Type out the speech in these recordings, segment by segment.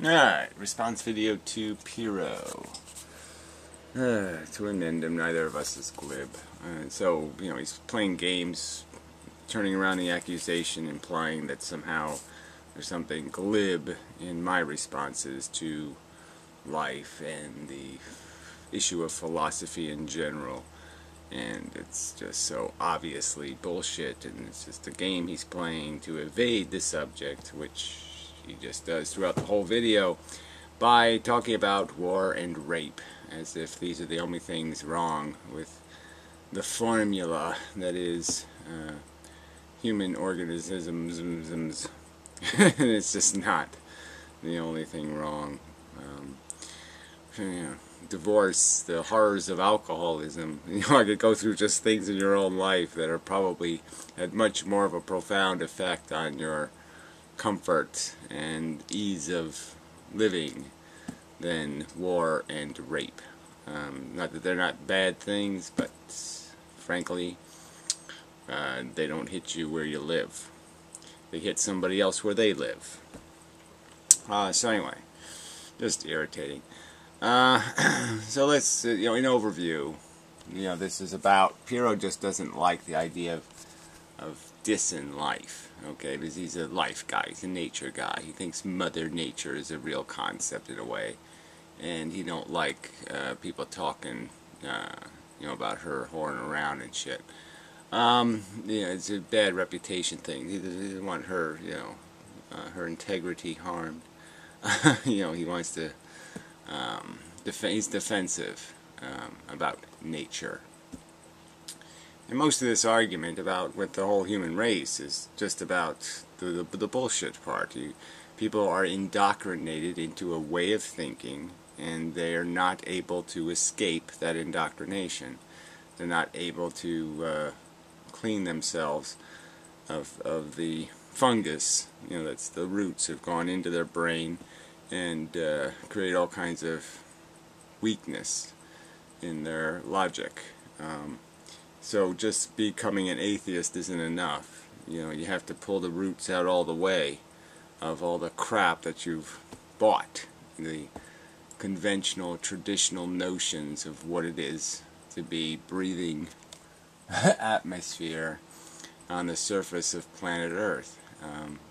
Alright, response video to Piro. To inmendham, neither of us is glib. So, he's playing games, turning around the accusation, implying that somehow there's something glib in my responses to life and the issue of philosophy in general. And it's just so obviously bullshit, and it's just a game he's playing to evade the subject, which he just does throughout the whole video by talking about war and rape, as if these are the only things wrong with the formula that is human organisms. And it's just not the only thing wrong. Divorce, the horrors of alcoholism. I could go through just things in your own life that are probably had much more of a profound effect on your comfort and ease of living than war and rape. Not that they're not bad things, but frankly, they don't hit you where you live. They hit somebody else where they live. So anyway, just irritating. So let's, in overview, this is about, Piro just doesn't like the idea of dissing life, okay, because he's a life guy, he's a nature guy. He thinks Mother Nature is a real concept in a way, and he don't like people talking, about her whoring around and shit. It's a bad reputation thing. He doesn't want her, her integrity harmed. He wants to, he's defensive about nature. And most of this argument about with the whole human race is just about the bullshit part. People are indoctrinated into a way of thinking, and they are not able to escape that indoctrination. They're not able to clean themselves of the fungus, that's the roots have gone into their brain and create all kinds of weakness in their logic. So just becoming an atheist isn't enough. You have to pull the roots out all the way of all the crap that you've bought, the conventional, traditional notions of what it is to be breathing atmosphere on the surface of planet Earth.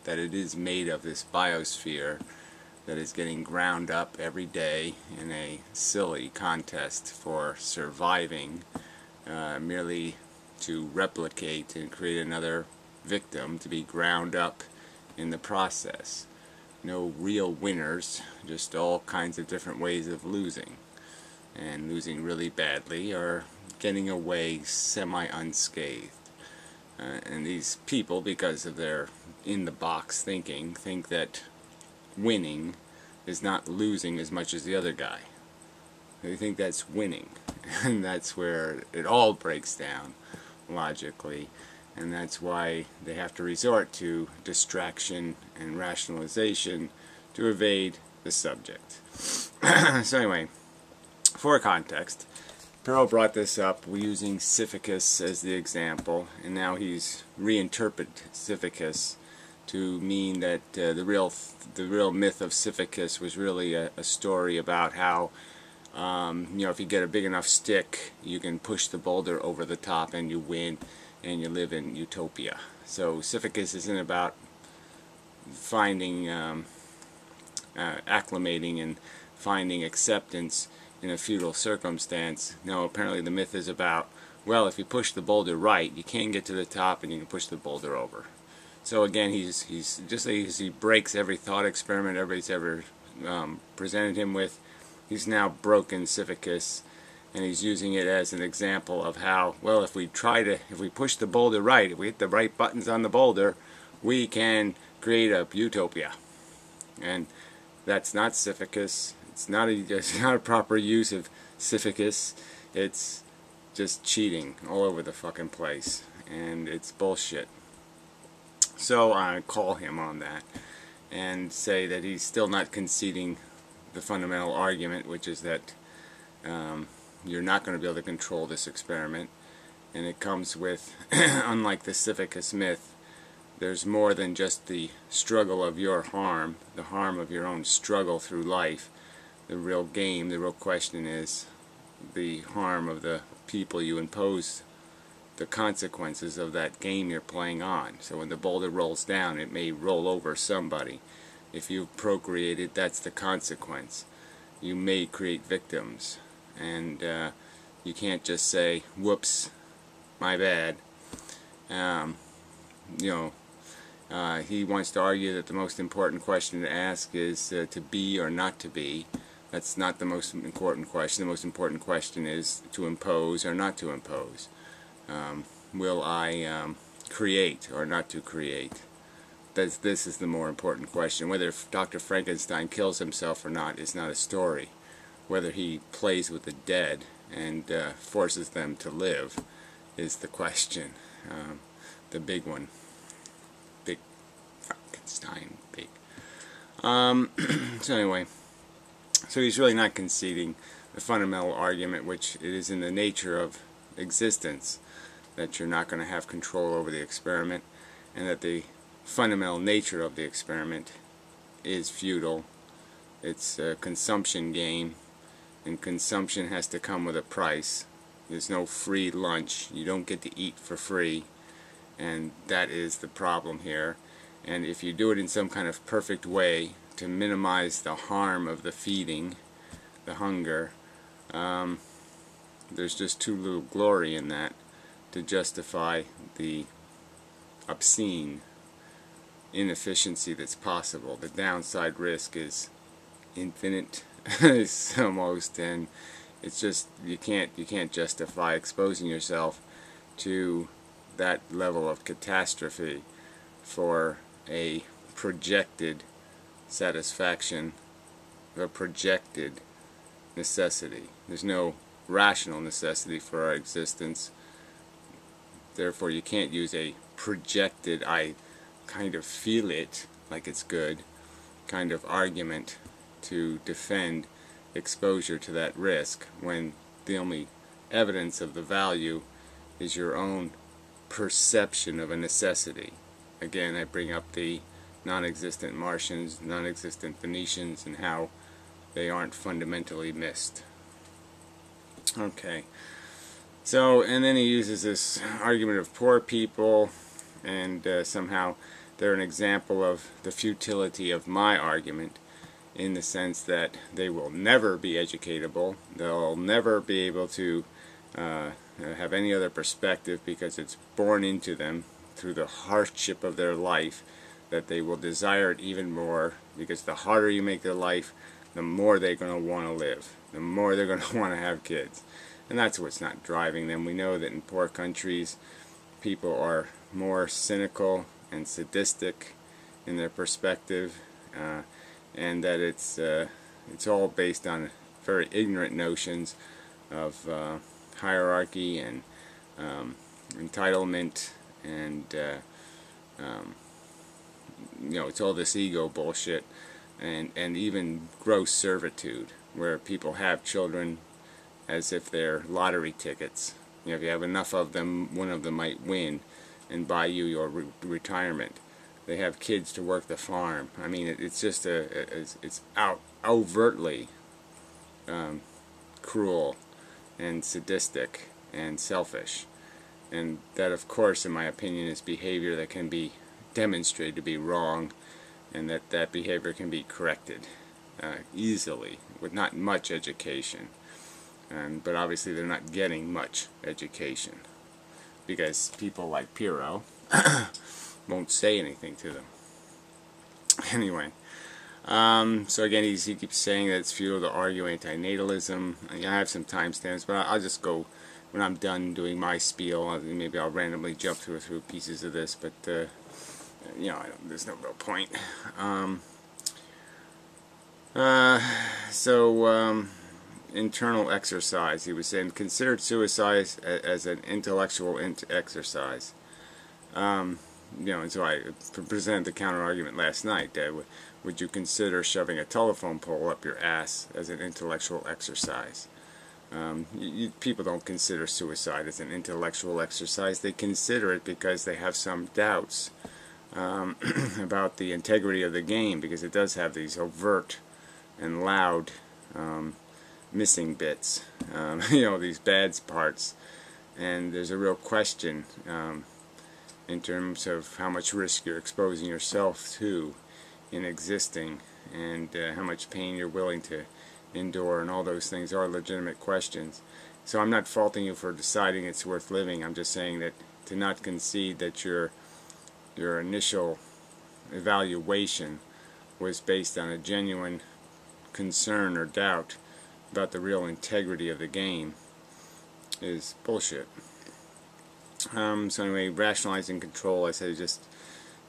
That it is made of this biosphere that is getting ground up every day in a silly contest for surviving, merely to replicate and create another victim to be ground up in the process. No real winners, just all kinds of different ways of losing, and losing really badly or getting away semi-unscathed. And these people, because of their in-the-box thinking, think that winning is not losing as much as the other guy. They think that's winning, and that's where it all breaks down logically, and that's why they have to resort to distraction and rationalization to evade the subject. So anyway, for context, Piro brought this up using Sisyphus as the example, and now he's reinterpreted Sisyphus to mean that the real myth of Sisyphus was really a story about how if you get a big enough stick, you can push the boulder over the top and you win, and you live in utopia. So Sisyphus isn't about finding, acclimating and finding acceptance in a feudal circumstance. No, apparently the myth is about, well, if you push the boulder right, you can get to the top and you can push the boulder over. So again, he's just as he breaks every thought experiment everybody's ever presented him with. He's now broken Sisyphus, and he's using it as an example of how, well, if we push the boulder right, if we hit the right buttons on the boulder, we can create a utopia. And that's not Sisyphus. It's not a proper use of Sisyphus. It's just cheating all over the fucking place, and it's bullshit. So I call him on that and say that he's still not conceding the fundamental argument, which is that you're not going to be able to control this experiment, and it comes with, unlike the Sisyphus myth, there's more than just the struggle of your harm, the harm of your own struggle through life. The real game, the real question is the harm of the people you impose the consequences of that game you're playing on. So when the boulder rolls down, it may roll over somebody. If you've procreated, that's the consequence. You may create victims, and you can't just say, whoops, my bad. He wants to argue that the most important question to ask is to be or not to be. That's not the most important question. The most important question is to impose or not to impose. Will I create or not to create? This is the more important question. Whether Dr. Frankenstein kills himself or not is not a story. Whether he plays with the dead and forces them to live is the question. The big one. Big Frankenstein. Big. So anyway, so he's really not conceding the fundamental argument, which it is in the nature of existence that you're not going to have control over the experiment, and that the fundamental nature of the experiment is futile. It's a consumption game, and consumption has to come with a price. There's no free lunch. You don't get to eat for free, and that is the problem here. And if you do it in some kind of perfect way to minimize the harm of the feeding, the hunger, there's just too little glory in that to justify the obscene inefficiency that's possible. The downside risk is infinite, it's almost, and it's just you can't justify exposing yourself to that level of catastrophe for a projected satisfaction, a projected necessity. There's no rational necessity for our existence. Therefore, you can't use a projected, I kind of feel it like it's good kind of argument to defend exposure to that risk, when the only evidence of the value is your own perception of a necessity. Again, I bring up the non-existent Martians, non-existent Venetians, and how they aren't fundamentally missed. Okay. So, and then he uses this argument of poor people, and somehow they're an example of the futility of my argument, in the sense that they will never be educatable, they'll never be able to have any other perspective, because it's born into them through the hardship of their life that they will desire it even more, because the harder you make their life, the more they're going to want to live, the more they're going to want to have kids. And that's what's not driving them. We know that in poor countries, people are more cynical and sadistic in their perspective, and that it's all based on very ignorant notions of hierarchy and entitlement, and it's all this ego bullshit, and even gross servitude, where people have children as if they're lottery tickets. If you have enough of them, one of them might win and buy you your retirement. They have kids to work the farm. I mean, it's just it's overtly cruel and sadistic and selfish. And that, of course, in my opinion, is behavior that can be demonstrated to be wrong, and that behavior can be corrected easily with not much education. But obviously they're not getting much education, because people like Piro won't say anything to them. Anyway, so again, he keeps saying that it's futile to argue antinatalism. I have some timestamps, but I'll just go when I'm done doing my spiel. Maybe I'll randomly jump through pieces of this, but there's no real point. Internal exercise. He was saying, considered suicide as an intellectual exercise. And so I presented the counter argument last night. Would you consider shoving a telephone pole up your ass as an intellectual exercise? People don't consider suicide as an intellectual exercise. They consider it because they have some doubts about the integrity of the game, because it does have these overt and loud missing bits, you know, these bad parts, and there's a real question in terms of how much risk you're exposing yourself to in existing, and how much pain you're willing to endure, and all those things are legitimate questions. So I'm not faulting you for deciding it's worth living. I'm just saying that to not concede that your initial evaluation was based on a genuine concern or doubt about the real integrity of the game is bullshit. So anyway, rationalizing control, I said, just,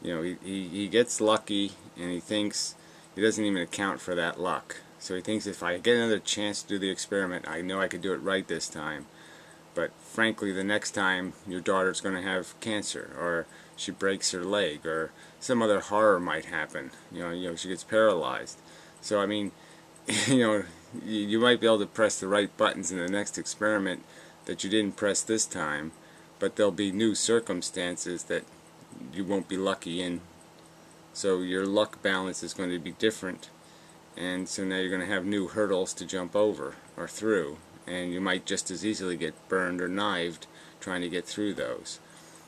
you know, he gets lucky, and he thinks he doesn't even account for that luck. So he thinks, if I get another chance to do the experiment, I know I could do it right this time. But frankly, the next time your daughter's going to have cancer, or she breaks her leg, or some other horror might happen. You know, she gets paralyzed. So I mean, you know, you might be able to press the right buttons in the next experiment that you didn't press this time, but there'll be new circumstances that you won't be lucky in. So your luck balance is going to be different, and so now you're going to have new hurdles to jump over or through, and you might just as easily get burned or knifed trying to get through those.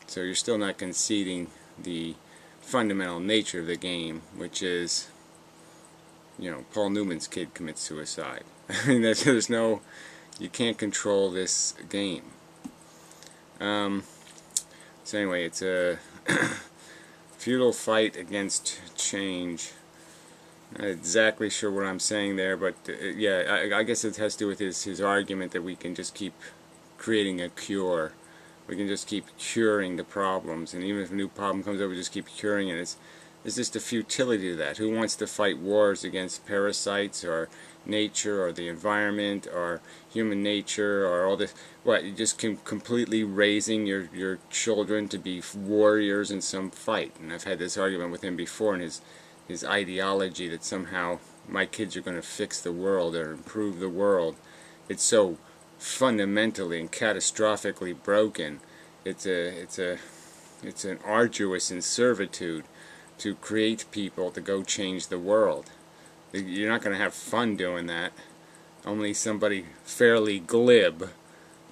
So you're still not conceding the fundamental nature of the game, which is, you know, Paul Newman's kid commits suicide. I mean, there's no, you can't control this game. So anyway, it's a futile fight against change. Not exactly sure what I'm saying there, but yeah, I guess it has to do with his argument that we can just keep creating a cure. We can just keep curing the problems, and even if a new problem comes up, we just keep curing it. It's just a futility to that. Who wants to fight wars against parasites, or nature, or the environment, or human nature, or all this? What, you just completely raising your children to be warriors in some fight? And I've had this argument with him before, and his ideology that somehow my kids are going to fix the world or improve the world. It's so fundamentally and catastrophically broken. It's an arduous servitude to create people to go change the world. You're not going to have fun doing that. Only somebody fairly glib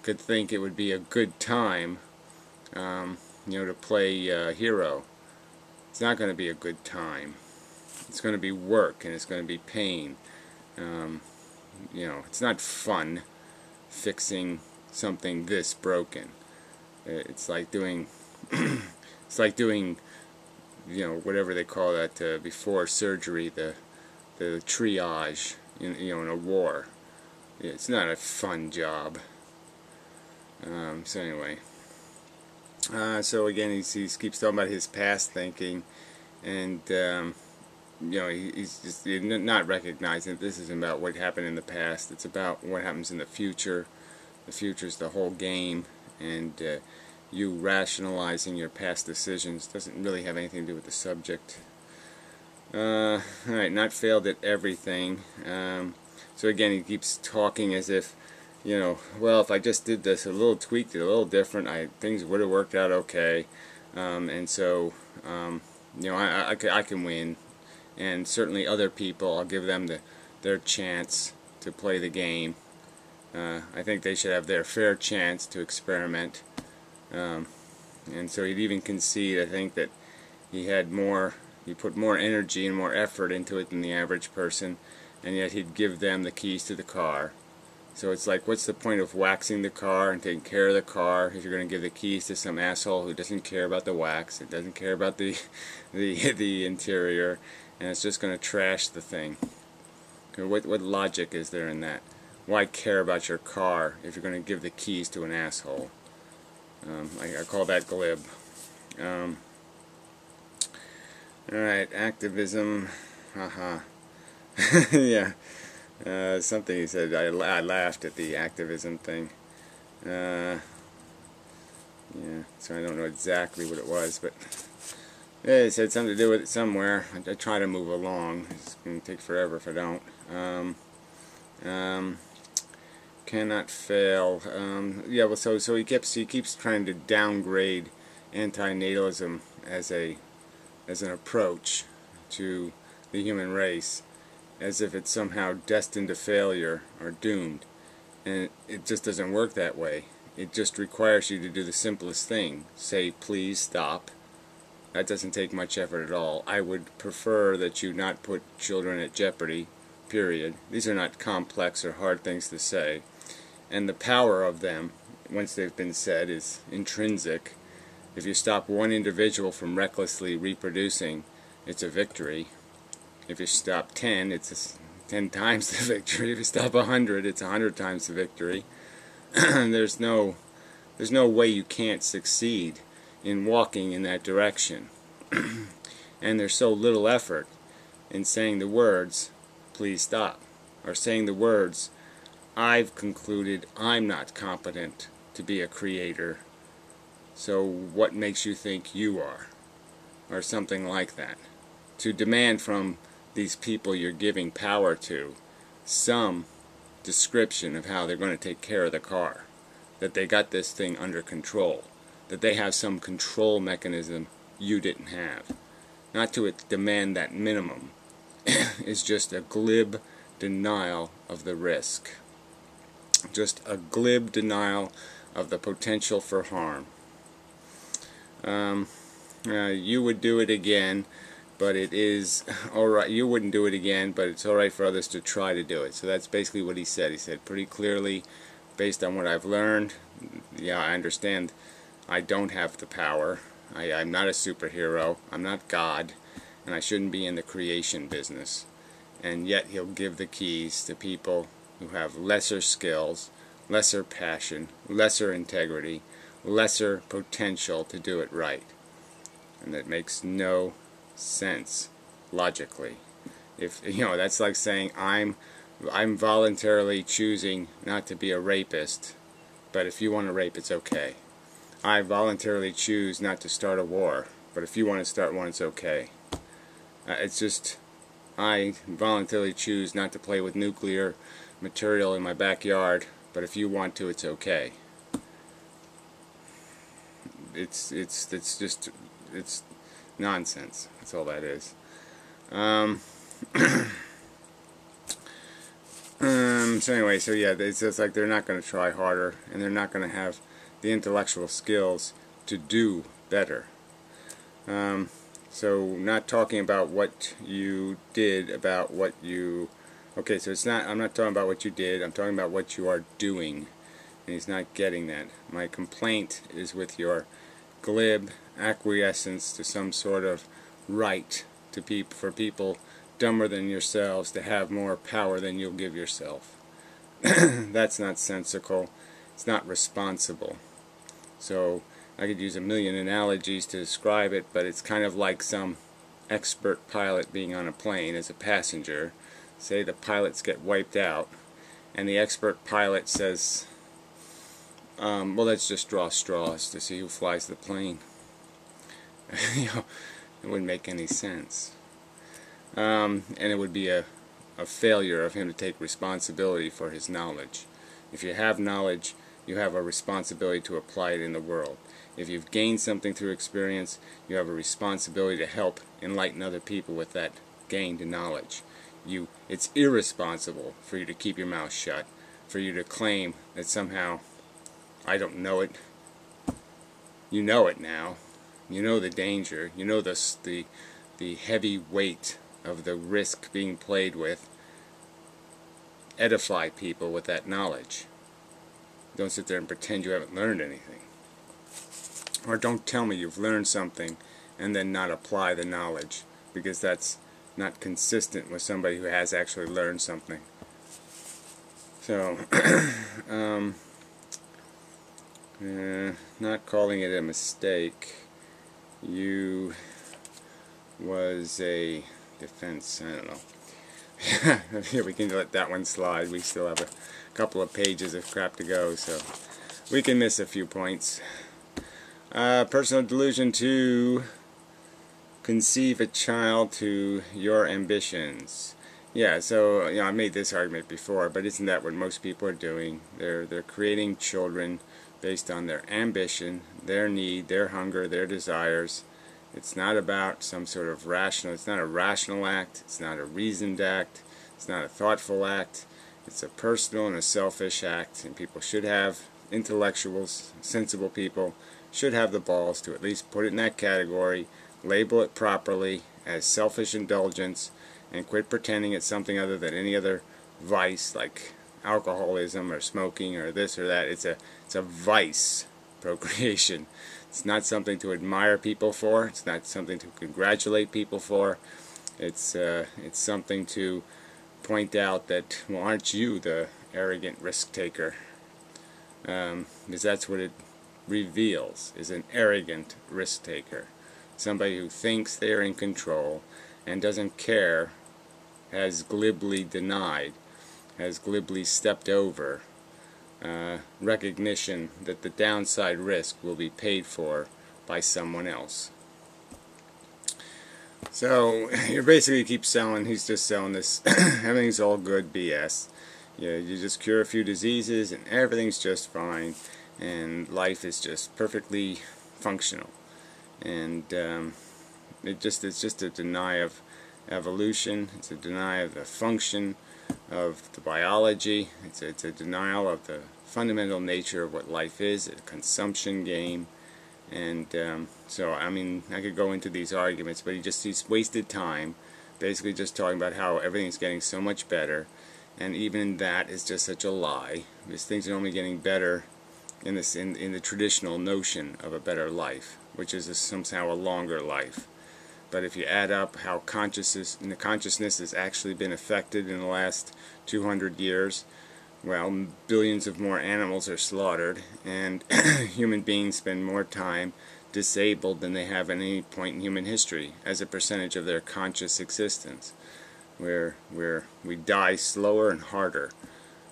could think it would be a good time, you know, to play hero. It's not going to be a good time. It's going to be work, and it's going to be pain. You know, it's not fun fixing something this broken. It's like doing it's like doing, you know, whatever they call that before surgery, the triage in, you know, in a war. It's not a fun job. So anyway, so again, he keeps talking about his past thinking, and you know, he's just not recognizing that this isn't about what happened in the past. It's about what happens in the future. The future is the whole game, and you rationalizing your past decisions doesn't really have anything to do with the subject. Alright, not failed at everything. So again, he keeps talking as if, you know, well, if I just did this a little, tweaked it a little different, things would have worked out okay. And so, you know, I can win. And certainly other people, I'll give them their chance to play the game. I think they should have their fair chance to experiment. And so he'd even concede, I think, that he put more energy and more effort into it than the average person, and yet he'd give them the keys to the car. So it's like, what's the point of waxing the car and taking care of the car if you're going to give the keys to some asshole who doesn't care about the wax, it doesn't care about the interior, and it's just going to trash the thing? What logic is there in that? Why care about your car if you're going to give the keys to an asshole? I call that glib. Alright, activism. Haha. Yeah. Something he said, I laughed at the activism thing. Yeah, so I don't know exactly what it was, but yeah, it said something to do with it somewhere. I try to move along. It's going to take forever if I don't. Cannot fail. Yeah, well, so he keeps trying to downgrade antinatalism as a as an approach to the human race, as if it's somehow destined to failure or doomed. And it just doesn't work that way. It just requires you to do the simplest thing. Say, please stop. That doesn't take much effort at all. I would prefer that you not put children at jeopardy, period. These are not complex or hard things to say. And the power of them, once they've been said, is intrinsic. If you stop one individual from recklessly reproducing, it's a victory. If you stop 10, it's 10 times the victory. If you stop 100, it's 100 times the victory. There's no way you can't succeed in walking in that direction. And there's so little effort in saying the words, please stop, or saying the words, I've concluded I'm not competent to be a creator, so what makes you think you are? Or something like that. To demand from these people you're giving power to some description of how they're going to take care of the car, that they got this thing under control, that they have some control mechanism you didn't have. Not to demand that minimum is just a glib denial of the risk. Just a glib denial of the potential for harm. You would do it again, but it is alright. You wouldn't do it again, but it's alright for others to try to do it. So that's basically what he said. He said pretty clearly, based on what I've learned, yeah, I understand I don't have the power. I'm not a superhero. I'm not God, and I shouldn't be in the creation business. And yet he'll give the keys to people who have lesser skills, lesser passion, lesser integrity, lesser potential to do it right. And that makes no sense logically. If that's like saying I'm voluntarily choosing not to be a rapist, but if you want to rape, it's okay. I voluntarily choose not to start a war, but if you want to start one, it's okay. It's just, I voluntarily choose not to play with nuclear material in my backyard, but if you want to, it's okay. It's just nonsense. That's all that is. So anyway, so yeah, it's just like they're not going to try harder, and they're not going to have the intellectual skills to do better. So not talking about what you did, about what you... Okay, so it's not, I'm not talking about what you did, I'm talking about what you are doing. And he's not getting that. My complaint is with your glib acquiescence to some sort of right to for people dumber than yourselves to have more power than you'll give yourself. That's not sensical. It's not responsible. So I could use a million analogies to describe it, but it's kind of like some expert pilot being on a plane as a passenger. Say the pilots get wiped out, and the expert pilot says, well, let's just draw straws to see who flies the plane. It wouldn't make any sense. And it would be a failure of him to take responsibility for his knowledge. If you have knowledge, you have a responsibility to apply it in the world. If you've gained something through experience, you have a responsibility to help enlighten other people with that gained knowledge. It's irresponsible for you to keep your mouth shut, for you to claim that somehow, I don't know it. You know it now. You know the danger. You know the heavy weight of the risk being played with. Edify people with that knowledge. Don't sit there and pretend you haven't learned anything. Or don't tell me you've learned something and then not apply the knowledge, because that's not consistent with somebody who has actually learned something. So, not calling it a mistake. You was a defense, I don't know. We can let that one slide. We still have a couple of pages of crap to go, so we can miss a few points. Personal delusion to conceive a child to your ambitions. Yeah, so I made this argument before, but isn't that what most people are doing? They're creating children based on their ambition, their need, their hunger, their desires, It's not about some sort of rational, it's not a rational act, it's not a reasoned act, it's not a thoughtful act, it's a personal and a selfish act, and people should have, intellectuals, sensible people, should have the balls to at least put it in that category, label it properly as selfish indulgence, and quit pretending it's something other than any other vice like alcoholism or smoking or this or that. It's a vice, procreation. It's not something to admire people for. It's not something to congratulate people for. It's something to point out that, well, aren't you the arrogant risk taker? Because that's what it reveals, is an arrogant risk taker. Somebody who thinks they are in control and doesn't care, has glibly denied, has glibly stepped over recognition that the downside risk will be paid for by someone else. So you basically keep selling, he's just selling this, everything's all good BS. You just cure a few diseases and everything's just fine, and life is just perfectly functional. And it's just a deny of evolution, it's a deny of the function of the biology, it's a denial of the fundamental nature of what life is, a consumption game. And so, I mean, I could go into these arguments, but he's wasted time, basically just talking about how everything's getting so much better, and even that is just such a lie, because things are only getting better in the traditional notion of a better life, which is somehow a longer life. But if you add up how consciousness has actually been affected in the last 200 years, well, billions of more animals are slaughtered, and human beings spend more time disabled than they have at any point in human history as a percentage of their conscious existence. Where we die slower and harder.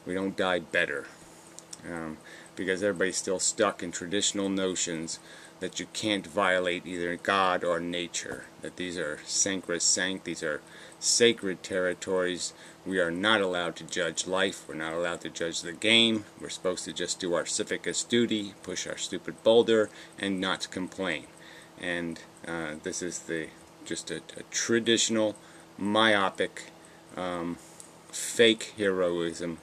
We don't die better. Because everybody's still stuck in traditional notions that you can't violate either God or nature, that these are sacrosanct, these are sacred territories. We are not allowed to judge life, we're not allowed to judge the game, we're supposed to just do our civicus duty, push our stupid boulder, and not complain. And this is just a traditional, myopic, fake heroism,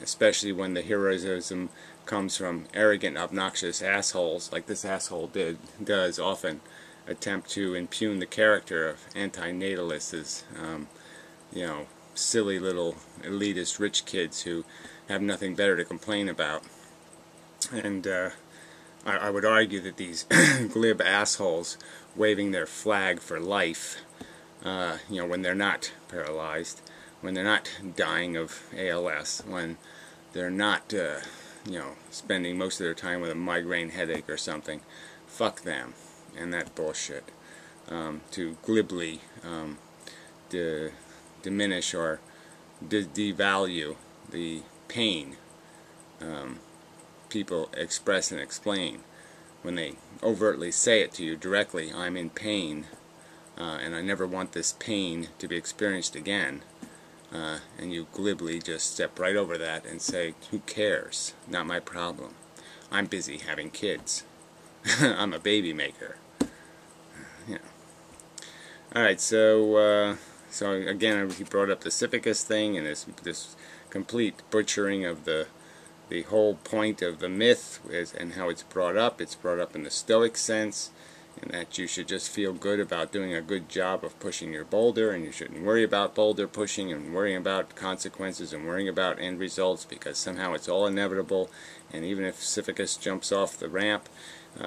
especially when the heroism comes from arrogant, obnoxious assholes like this asshole does often attempt to impugn the character of anti-natalists, silly little elitist rich kids who have nothing better to complain about. And I would argue that these glib assholes waving their flag for life, when they're not paralyzed, when they're not dying of ALS, when they're not spending most of their time with a migraine headache or something, fuck them and that bullshit. To glibly diminish or devalue the pain people express and explain when they overtly say it to you directly, I'm in pain, and I never want this pain to be experienced again. And you glibly just step right over that and say, who cares? Not my problem. I'm busy having kids. I'm a baby maker. Alright, so again, he brought up the civicus thing and this complete butchering of the whole point of the myth and how it's brought up. It's brought up in the Stoic sense, and that you should just feel good about doing a good job of pushing your boulder, and you shouldn't worry about boulder pushing and worrying about consequences and worrying about end results, because somehow it's all inevitable, and even if Sisyphus jumps off the ramp,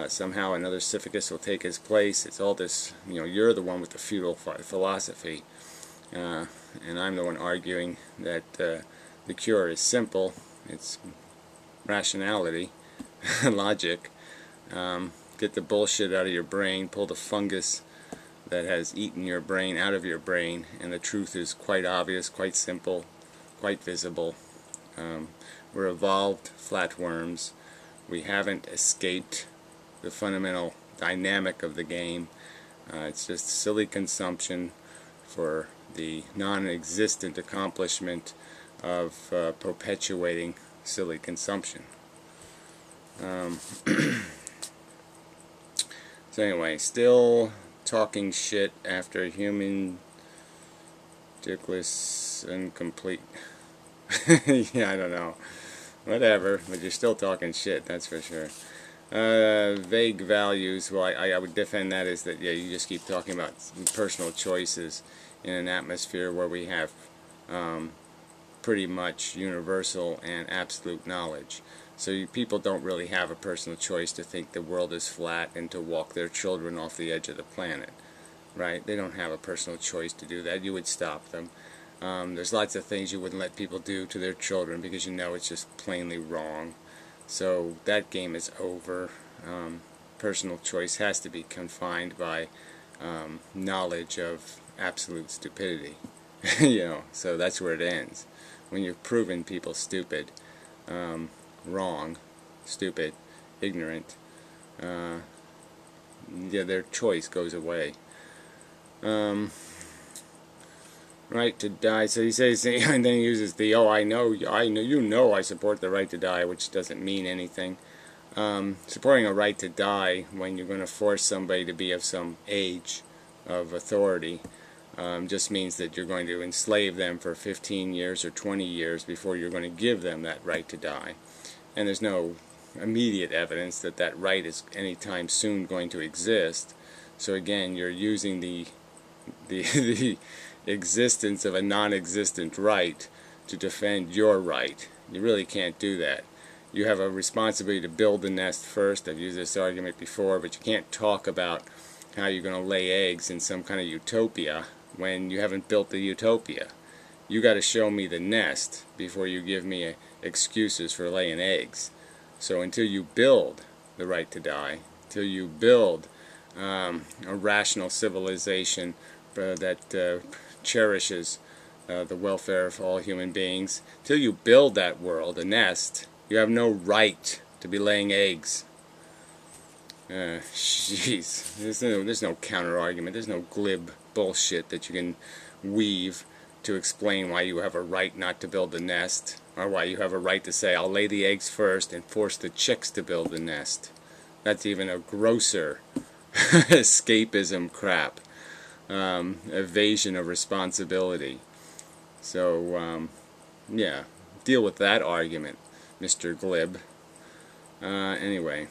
somehow another Sisyphus will take his place. It's all this, you're the one with the feudal philosophy, and I'm the one arguing that the cure is simple. It's rationality, logic. Get the bullshit out of your brain, pull the fungus that has eaten your brain out of your brain, and the truth is quite obvious, quite simple, quite visible. We're evolved flatworms. We haven't escaped the fundamental dynamic of the game. It's just silly consumption for the non-existent accomplishment of perpetuating silly consumption. So anyway, still talking shit after human dickless incomplete. Yeah, I don't know. Whatever, but you're still talking shit, that's for sure. Vague values, well, I would defend that as that, yeah, you just keep talking about personal choices in an atmosphere where we have pretty much universal and absolute knowledge. So people don't really have a personal choice to think the world is flat and to walk their children off the edge of the planet, right? They don't have a personal choice to do that. You would stop them. There's lots of things you wouldn't let people do to their children because you know it's just plainly wrong. So that game is over. Personal choice has to be confined by knowledge of absolute stupidity. You know, so that's where it ends. When you've proven people stupid, wrong, stupid, ignorant, yeah, their choice goes away. Right to die. So he says, and then he uses the, oh, I know, you know, I support the right to die, which doesn't mean anything. Supporting a right to die when you're going to force somebody to be of some age of authority just means that you're going to enslave them for 15 years or 20 years before you're going to give them that right to die. And there's no immediate evidence that that right is anytime soon going to exist. So again, you're using the existence of a non-existent right to defend your right. You really can't do that. You have a responsibility to build the nest first. I've used this argument before, but you can't talk about how you're going to lay eggs in some kind of utopia when you haven't built the utopia. You got to show me the nest before you give me excuses for laying eggs. So until you build the right to die, until you build a rational civilization that cherishes the welfare of all human beings, till you build that world, a nest, you have no right to be laying eggs. Jeez, there's no counter argument. There's no glib bullshit that you can weave to explain why you have a right not to build the nest, or why you have a right to say, I'll lay the eggs first and force the chicks to build the nest. That's even a grosser escapism crap. Evasion of responsibility. So, yeah, deal with that argument, Mr. Glib. Anyway,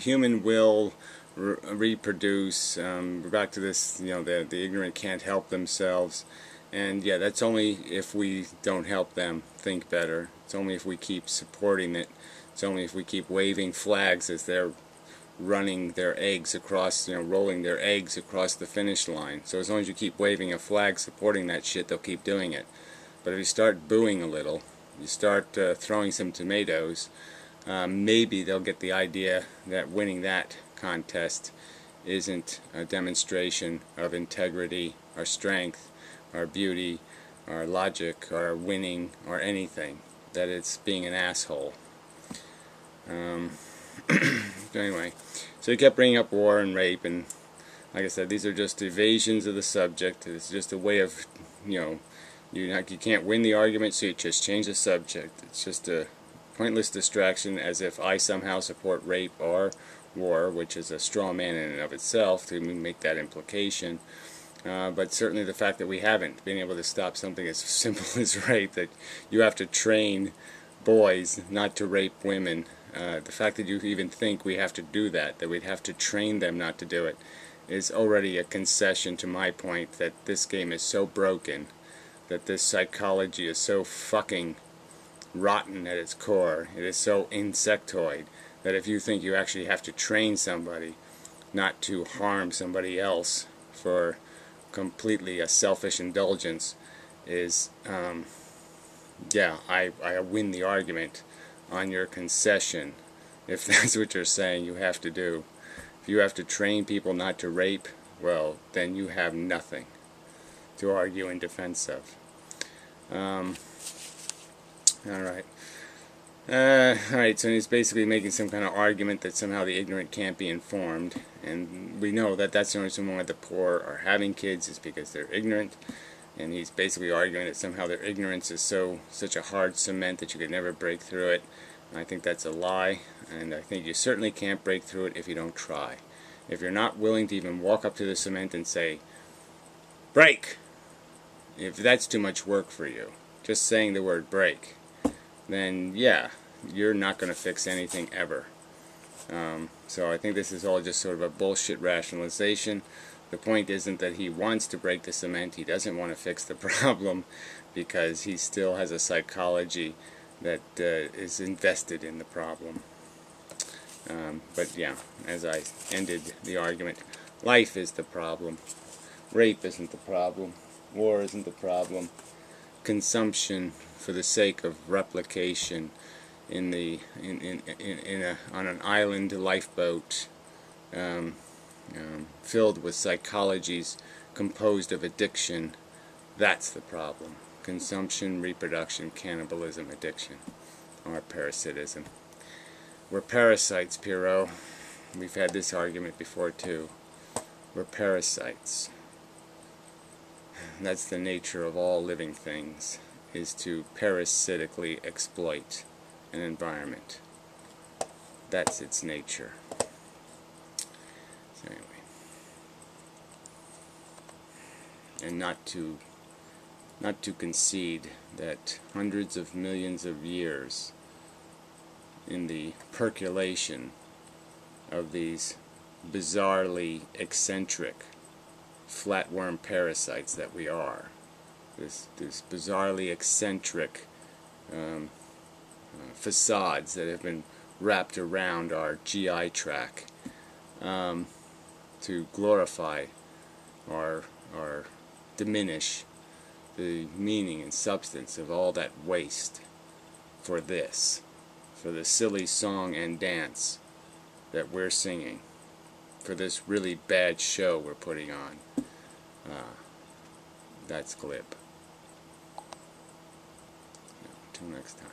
human will reproduce. We're back to this, you know, the ignorant can't help themselves. And yeah, that's only if we don't help them think better. It's only if we keep supporting it. It's only if we keep waving flags as they're running their eggs across, rolling their eggs across the finish line. So as long as you keep waving a flag supporting that shit, they'll keep doing it. But if you start booing a little, you start throwing some tomatoes, maybe they'll get the idea that winning that contest isn't a demonstration of integrity or strength or beauty or logic or winning or anything, that it's being an asshole. Anyway, so he kept bringing up war and rape, and like I said, these are just evasions of the subject. It's just a way of, you can't win the argument, so you just change the subject. It's just a pointless distraction, as if I somehow support rape or war, which is a straw man in and of itself to make that implication. But certainly the fact that we haven't been able to stop something as simple as rape, that you have to train boys not to rape women. The fact that you even think we have to do that we'd have to train them not to do it, is already a concession to my point that this game is so broken, that this psychology is so fucking rotten at its core, it is so insectoid, that if you think you actually have to train somebody not to harm somebody else for completely a selfish indulgence, is, yeah, I win the argument on your concession, if that's what you're saying you have to do. If you have to train people not to rape, well, then you have nothing to argue in defense of. Alright, so he's basically making some kind of argument that somehow the ignorant can't be informed, and we know that that's the only reason why the poor are having kids is because they're ignorant, and he's basically arguing that somehow their ignorance is such a hard cement that you could never break through it. I think that's a lie, and I think you certainly can't break through it if you don't try. If you're not willing to even walk up to the cement and say, break, if that's too much work for you, just saying the word break, then yeah, you're not going to fix anything ever. So I think this is all just sort of a bullshit rationalization. The point isn't that he wants to break the cement, he doesn't want to fix the problem because he still has a psychology that is invested in the problem. But yeah, as I ended the argument, life is the problem. Rape isn't the problem. War isn't the problem. Consumption for the sake of replication on an island lifeboat filled with psychologies composed of addiction, that's the problem. Consumption, reproduction, cannibalism, addiction, or parasitism. We're parasites, Pierrot. We've had this argument before too. We're parasites. That's the nature of all living things, is to parasitically exploit an environment. That's its nature. So anyway. And not to concede that hundreds of millions of years in the percolation of these bizarrely eccentric flatworm parasites that we are, this bizarrely eccentric facades that have been wrapped around our GI tract to glorify or diminish the meaning and substance of all that waste for this, for the silly song and dance that we're singing, for this really bad show we're putting on. That's glib. Until next time.